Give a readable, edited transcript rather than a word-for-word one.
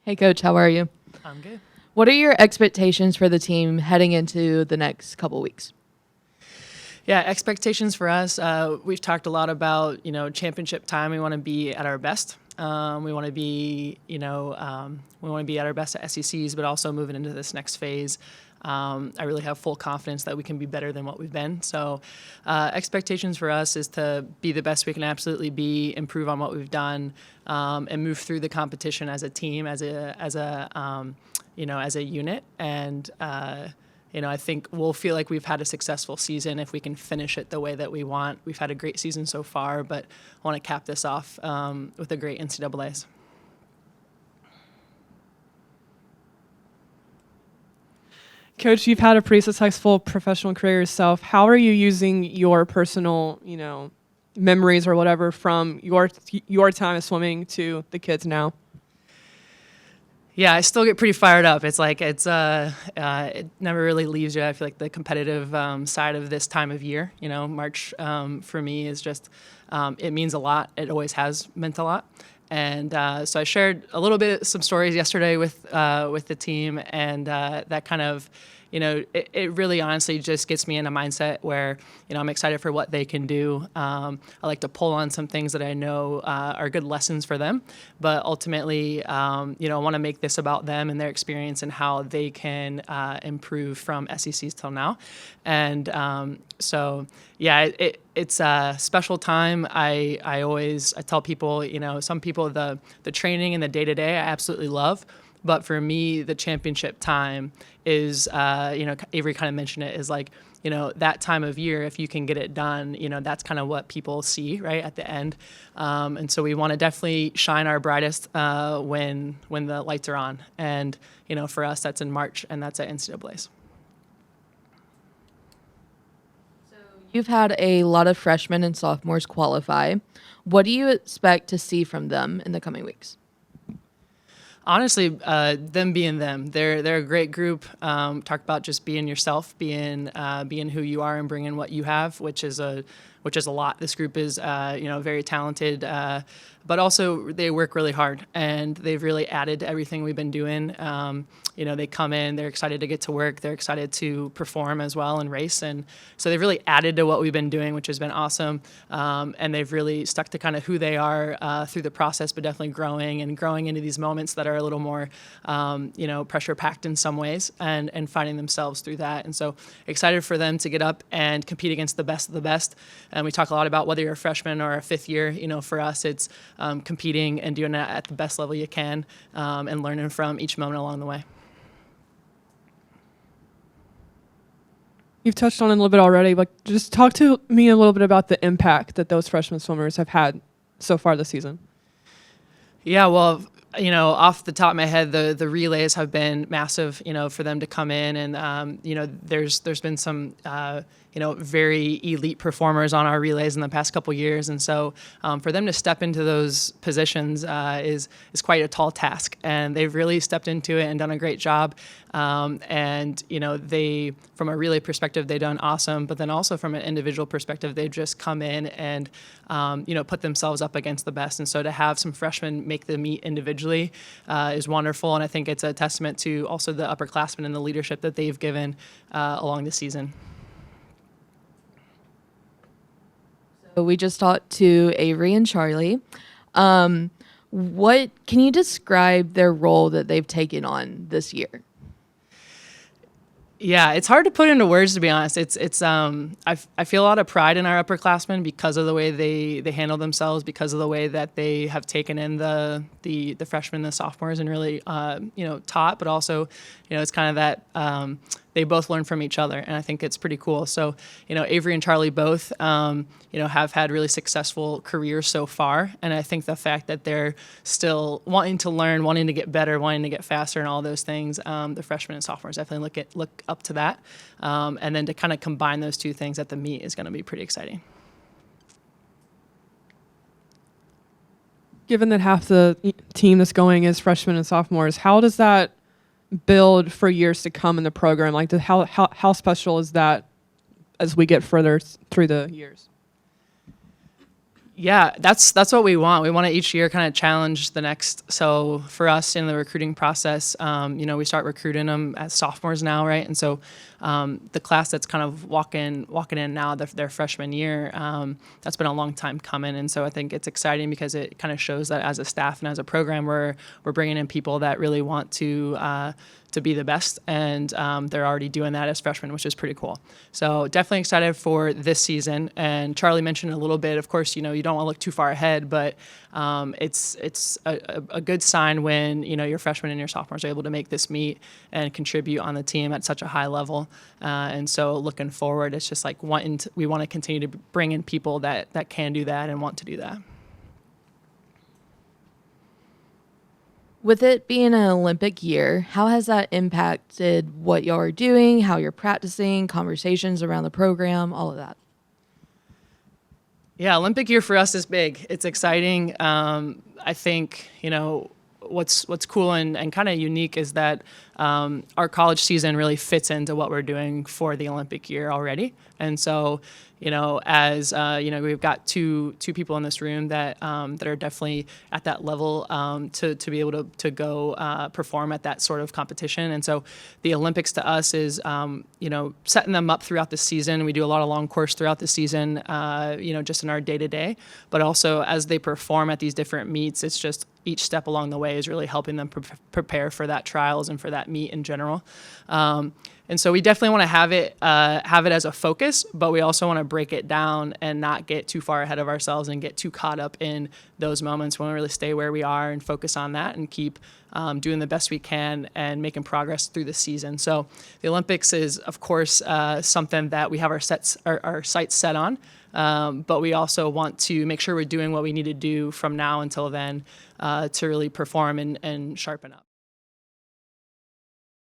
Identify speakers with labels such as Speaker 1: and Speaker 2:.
Speaker 1: Hey, Coach, how are you?
Speaker 2: I'm good.
Speaker 1: What are your expectations for the team heading into the next couple weeks?
Speaker 2: Yeah, expectations for us. We've talked a lot about championship time. We want to be at our best. We want to be we want to be at our best at SECs, but also moving into this next phase. I really have full confidence that we can be better than what we've been. So, expectations for us is to be the best we can absolutely be, improve on what we've done, and move through the competition as a team, as a unit. And I think we'll feel like we've had a successful season if we can finish it the way that we want. We've had a great season so far, but I want to cap this off with a great NCAAs.
Speaker 3: Coach, you've had a pretty successful professional career yourself. How are you using your personal, memories or whatever from your time of swimming to the kids now?
Speaker 2: Yeah, I still get pretty fired up. It never really leaves you. I feel like the competitive side of this time of year, March for me is just, it means a lot. It always has meant a lot. And so I shared a little bit, some stories yesterday with the team, and that kind of, it really honestly just gets me in a mindset where, I'm excited for what they can do. I like to pull on some things that I know are good lessons for them, but ultimately, I want to make this about them and their experience and how they can improve from SECs till now. And so, yeah, it's a special time. I tell people, some people the training and the day-to-day I absolutely love. But for me, the championship time is, Avery kind of mentioned it, is like, that time of year, if you can get it done, that's kind of what people see, right, at the end. And so we want to definitely shine our brightest when the lights are on. And, for us, that's in March, and that's at NCAAs.
Speaker 1: You've had a lot of freshmen and sophomores qualify. What do you expect to see from them in the coming weeks?
Speaker 2: Honestly, them being them, they're a great group. Talk about just being yourself, being who you are, and bringing what you have, which is a lot. This group is very talented, but also they work really hard, and they've really added to everything we've been doing. They come in, they're excited to get to work, they're excited to perform as well and race, and so they've really added to what we've been doing, which has been awesome. And they've really stuck to kind of who they are through the process, but definitely growing into these moments that are a little more, pressure packed in some ways, and finding themselves through that. And so excited for them to get up and compete against the best of the best. And we talk a lot about whether you're a freshman or a fifth year. For us, it's competing and doing that at the best level you can, and learning from each moment along the way.
Speaker 3: You've touched on it a little bit already, but just talk to me a little bit about the impact that those freshman swimmers have had so far this season.
Speaker 2: Yeah, well, off the top of my head, the relays have been massive, for them to come in, and there's been some very elite performers on our relays in the past couple years, and so for them to step into those positions is quite a tall task, and they've really stepped into it and done a great job. And they, from a relay perspective, they've done awesome, but then also from an individual perspective, they've just come in and put themselves up against the best. And so to have some freshmen make the meet individually is wonderful, and I think it's a testament to also the upperclassmen and the leadership that they've given along the season.
Speaker 1: So we just talked to Avery and Charlie. What can you describe their role that they've taken on this year?
Speaker 2: Yeah, it's hard to put into words, to be honest. I feel a lot of pride in our upperclassmen because of the way they handle themselves, because of the way that they have taken in the freshmen and the sophomores and really taught, but also it's kind of that they both learn from each other, and I think it's pretty cool. So Avery and Charlie both have had really successful careers so far, and I think the fact that they're still wanting to learn, wanting to get better, wanting to get faster, and all those things, the freshmen and sophomores definitely look up to that, and then to kind of combine those two things at the meet is going to be pretty exciting.
Speaker 3: Given that half the team that's going is freshmen and sophomores, how does that build for years to come in the program? Like, how special is that as we get further through the years?
Speaker 2: Yeah, that's what we want. We want to each year kind of challenge the next. So for us in the recruiting process, we start recruiting them as sophomores now, right? And so the class that's kind of walking in now, their freshman year, that's been a long time coming. And so I think it's exciting because it kind of shows that as a staff and as a program, we're bringing in people that really want to be the best, and they're already doing that as freshmen, which is pretty cool. So definitely excited for this season. And Charlie mentioned a little bit, of course, you don't want to look too far ahead, but it's a good sign when your freshmen and your sophomores are able to make this meet and contribute on the team at such a high level. And so looking forward, it's just like we want to continue to bring in people that can do that and want to do that.
Speaker 1: With it being an Olympic year, how has that impacted what y'all are doing, how you're practicing, conversations around the program, all of that?
Speaker 2: Yeah, Olympic year for us is big. It's exciting. I think, what's cool and kind of unique is that our college season really fits into what we're doing for the Olympic year already. And so, as we've got two people in this room that are definitely at that level to be able to go perform at that sort of competition. And so, the Olympics to us is setting them up throughout the season. We do a lot of long course throughout the season, just in our day to day. But also as they perform at these different meets, it's just each step along the way is really helping them prepare for that trials and for that meet in general. And so we definitely want to have it as a focus, but we also want to break it down and not get too far ahead of ourselves and get too caught up in those moments. We want to really stay where we are and focus on that and keep doing the best we can and making progress through the season. So the Olympics is, of course, something that we have our sights set on, but we also want to make sure we're doing what we need to do from now until then to really perform and sharpen up.